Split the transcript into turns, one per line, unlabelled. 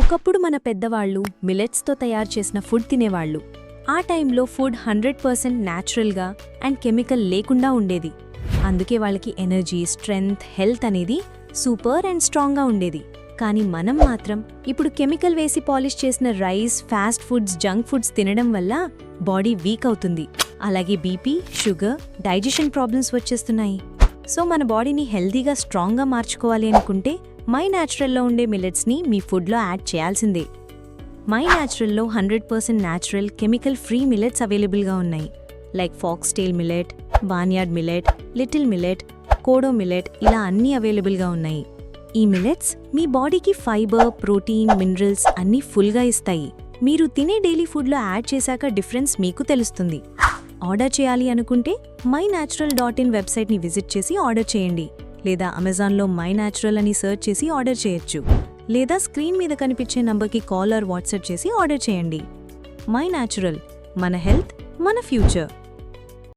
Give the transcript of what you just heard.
ఒకప్పుడు మన పెద్దవాళ్ళు మిలెట్స్తో తయారు చేసిన ఫుడ్ తినేవాళ్ళు. ఆ టైంలో ఫుడ్ 100% న్యాచురల్గా అండ్ కెమికల్ లేకుండా ఉండేది. అందుకే వాళ్ళకి ఎనర్జీ, స్ట్రెంగ్త్, హెల్త్ అనేది సూపర్ అండ్ స్ట్రాంగ్గా ఉండేది. కానీ మనం మాత్రం ఇప్పుడు కెమికల్ వేసి పాలిష్ చేసిన rice, fast foods, junk foods తినడం వల్ల బాడీ వీక్ అవుతుంది. అలాగే బీపీ, షుగర్, డైజెషన్ ప్రాబ్లమ్స్ వచ్చేస్తున్నాయి. సో మన బాడీని హెల్తీగా, స్ట్రాంగ్గా మార్చుకోవాలి అనుకుంటే మై న్యాచురల్లో ఉండే మిల్లెట్స్ని మీ ఫుడ్లో యాడ్ చేయాల్సిందే. మై న్యాచురల్లో 100% న్యాచురల్, కెమికల్ ఫ్రీ మిల్లెట్స్ అవైలబుల్గా ఉన్నాయి. Like foxtail millet, barnyard millet, little millet, kodo millet, ఇలా అన్నీ అవైలబుల్గా ఉన్నాయి. ఈ మిల్లెట్స్ మీ బాడీకి ఫైబర్, ప్రోటీన్, మినరల్స్ అన్నీ ఫుల్గా ఇస్తాయి. మీరు తినే డైలీ ఫుడ్లో యాడ్ చేశాక డిఫరెన్స్ మీకు తెలుస్తుంది. ఆర్డర్ చేయాలి అనుకుంటే myNatural.in వెబ్సైట్ని విజిట్ చేసి ఆర్డర్ చేయండి. లేదా అమెజాన్లో మై న్యాచురల్ అని సెర్చ్ చేసి ఆర్డర్ చేయొచ్చు. లేదా స్క్రీన్ మీద కనిపించే నంబర్కి కాల్ ఆర్ వాట్సాప్ చేసి ఆర్డర్ చేయండి. మై న్యాచురల్, మన హెల్త్, మన ఫ్యూచర్.